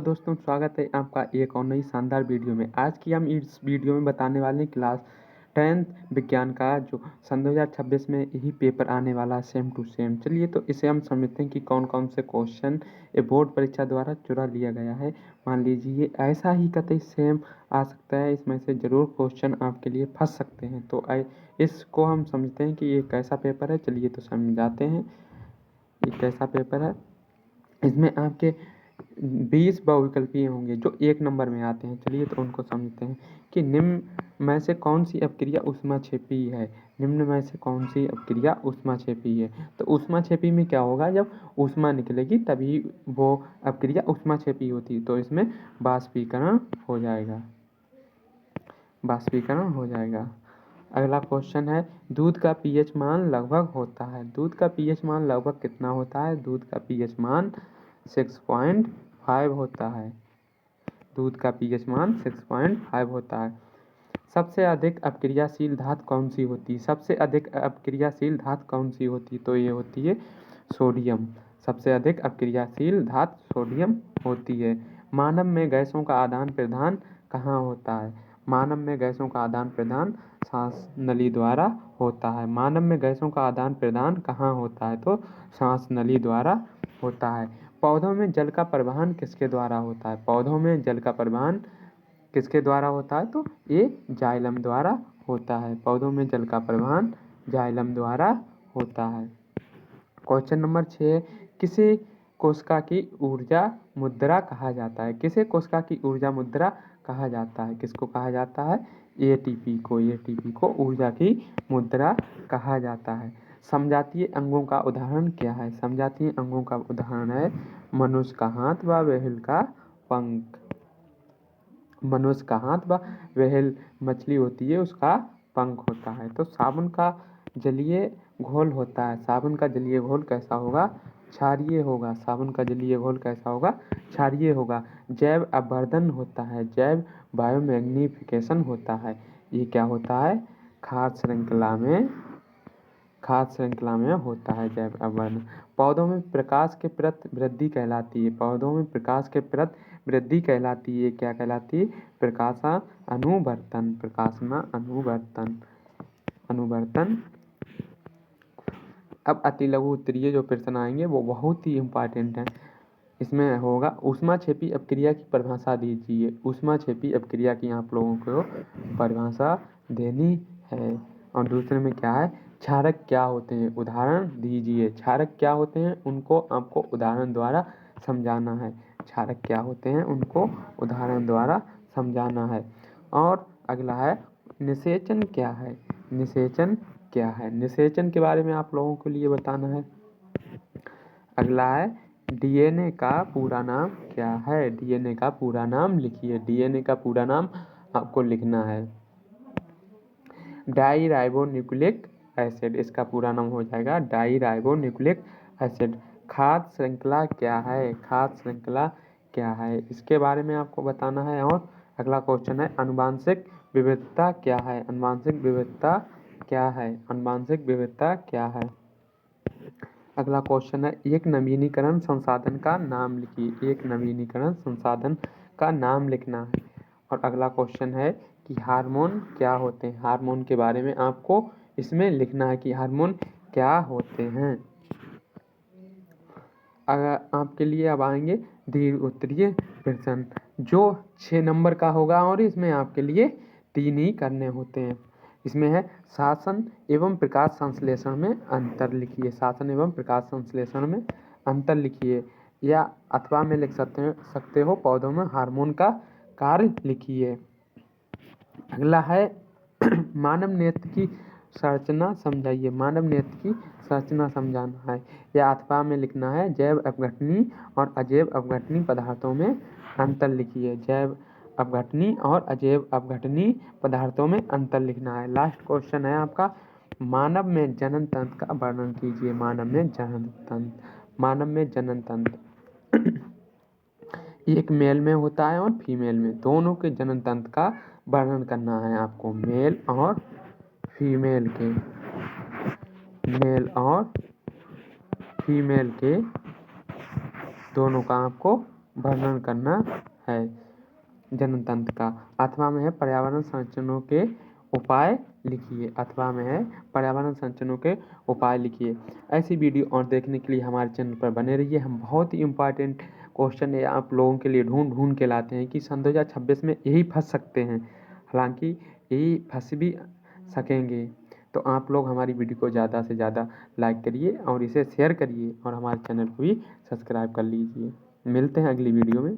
दोस्तों, स्वागत है आपका एक और नई शानदार वीडियो में। आज की हम इस वीडियो में बताने वाले हैं क्लास 10th विज्ञान का जो सन 2026 में यही पेपर आने वाला है, सेम टू सेम। चलिए तो इसे हम समझते हैं कि कौन कौन से क्वेश्चन ये बोर्ड परीक्षा द्वारा चुरा लिया गया है। मान लीजिए ऐसा ही कतई सेम आ सकता है, इसमें से ज़रूर क्वेश्चन आपके लिए फंस सकते हैं। तो इसको हम समझते हैं कि ये कैसा पेपर है। चलिए तो समझाते हैं ये कैसा पेपर है। इसमें आपके 20 बहुविकल्पीय होंगे जो 1 नंबर में आते हैं। चलिए तो उनको समझते हैं कि निम्न में से कौन सी अपक्रिया ऊष्माक्षेपी है। निम्न में से कौन सी अपक्रिया ऊष्माक्षेपी है। तो ऊष्माक्षेपी में क्या होगा, जब ऊष्मा निकलेगी तभी वो अपक्रिया ऊष्माक्षेपी होती है। तो इसमें बाष्पीकरण हो जाएगा, बाष्पीकरण हो जाएगा। अगला क्वेश्चन है, दूध का पीएच मान लगभग होता है। दूध का पीएच मान लगभग कितना होता है। दूध का पीएच मान 6.5 होता है। दूध का पीएच मान 6.5 होता है। सबसे अधिक अपक्रियाशील धातु कौन सी होती है। सबसे अधिक अपक्रियाशील धातु कौन सी होती है। तो ये होती है सोडियम। सबसे अधिक अपक्रियाशील धातु सोडियम होती है। मानव में गैसों का आदान प्रदान कहाँ होता है। मानव में गैसों का आदान प्रदान सांस नली द्वारा होता है। मानव में गैसों का आदान प्रदान कहाँ होता है। तो सांस नली द्वारा होता है। पौधों में जल का परिवहन किसके द्वारा होता है। पौधों में जल का परिवहन किसके द्वारा होता है। तो ये जाइलम द्वारा होता है। पौधों में जल का परिवहन जाइलम द्वारा होता है। क्वेश्चन नंबर 6, किसे कोशिका की ऊर्जा मुद्रा कहा जाता है। किसे कोशिका की ऊर्जा मुद्रा कहा जाता है। किसको कहा जाता है। एटीपी को। एटीपी को ऊर्जा की मुद्रा कहा जाता है। समजातीय अंगों का उदाहरण क्या है। समजातीय अंगों का उदाहरण है मनुष्य का हाथ व व्हेल का पंख। मनुष्य का हाथ व व्हेल मछली होती है, उसका पंख होता है। तो साबुन का जलीय घोल होता है। साबुन का जलीय घोल कैसा होगा। क्षारीय होगा। साबुन का जलीय घोल कैसा होगा। क्षारीय होगा। जैव अपवर्तन होता है। जैव बायोमैग्निफिकेशन होता है। ये क्या होता है। खाद्य श्रृंखला में होता है जैव अपवर्तन। पौधों में प्रकाश के प्रति वृद्धि कहलाती है। पौधों में प्रकाश के प्रति वृद्धि कहलाती है। क्या कहलाती है। प्रकाशा अनुवर्तन। प्रकाशना अनुवर्तन। अब अति लघु उत्तरीय जो प्रश्न आएंगे वो बहुत ही इम्पोर्टेंट है। इसमें होगा ऊष्माक्षेपी अपक्रिया की परिभाषा दीजिए। ऊष्माक्षेपी अपक्रिया की आप लोगों को परिभाषा देनी है। और दूसरे में क्या है, क्षारक क्या होते हैं, उदाहरण दीजिए। क्षारक क्या होते हैं उनको आपको उदाहरण द्वारा समझाना है। क्षारक क्या होते हैं उनको उदाहरण द्वारा समझाना है। और अगला है, निषेचन क्या है। निषेचन क्या है। निषेचन के बारे में आप लोगों के लिए बताना है। अगला है, डीएनए का पूरा नाम क्या है। डीएनए का पूरा नाम लिखिए। डीएनए का पूरा नाम आपको लिखना है डाईराइबोन्यूक्लिक एसिड। इसका पूरा नाम हो जाएगा डाईराइबोन्यूक्लिक एसिड। खाद्य श्रृंखला क्या है। खाद्य श्रृंखला क्या है, इसके बारे में आपको बताना है। और अगला क्वेश्चन है, अनुवांशिक विविधता क्या है। अनुवांशिक विविधता क्या है। अनुवांशिक विविधता क्या है। अगला क्वेश्चन है, एक नवीनीकरण संसाधन का नाम लिखिए। एक नवीनीकरण संसाधन का नाम लिखना है। और अगला क्वेश्चन है कि हार्मोन क्या होते हैं। हार्मोन के बारे में आपको इसमें लिखना है कि हार्मोन क्या होते हैं। अगर आपके लिए अब आएंगे दीर्घ उत्तरीय प्रश्न जो 6 नंबर का होगा और इसमें आपके लिए 3 ही करने होते हैं। इसमें है, शासन एवं प्रकाश संश्लेषण में अंतर लिखिए। शासन एवं प्रकाश संश्लेषण में अंतर लिखिए, या अथवा में लिख सकते हो पौधों में हार्मोन का कार्य लिखिए। अगला है, मानव नेत्र की संरचना समझाइए। मानव नेत्र की संरचना समझाना है, या अथवा में लिखना है जैव अपघटनी और अजैव अपघटनी पदार्थों में अंतर लिखिए। जैव अपघटनी और अजैव अपघटनी पदार्थों में अंतर लिखना है। लास्ट क्वेश्चन है आपका, मानव में जनन तंत्र का वर्णन कीजिए। मानव में जनन तंत्र। मानव में जनन तंत्र एक मेल में होता है और फीमेल में, दोनों के जनन तंत्र का वर्णन करना है आपको। मेल और फीमेल के, मेल और फीमेल के दोनों का आपको वर्णन करना है। जनतंत्र का अथवा में है पर्यावरण संरक्षणों के उपाय लिखिए। अथवा में है पर्यावरण संरक्षणों के उपाय लिखिए। ऐसी वीडियो और देखने के लिए हमारे चैनल पर बने रहिए। हम बहुत ही इम्पोर्टेंट क्वेश्चन है आप लोगों के लिए ढूंढ के लाते हैं कि सन 2026 में यही फंस सकते हैं, हालांकि यही फंस भी सकेंगे। तो आप लोग हमारी वीडियो को ज़्यादा से ज़्यादा लाइक करिए और इसे शेयर करिए और हमारे चैनल को भी सब्सक्राइब कर लीजिए। मिलते हैं अगली वीडियो में।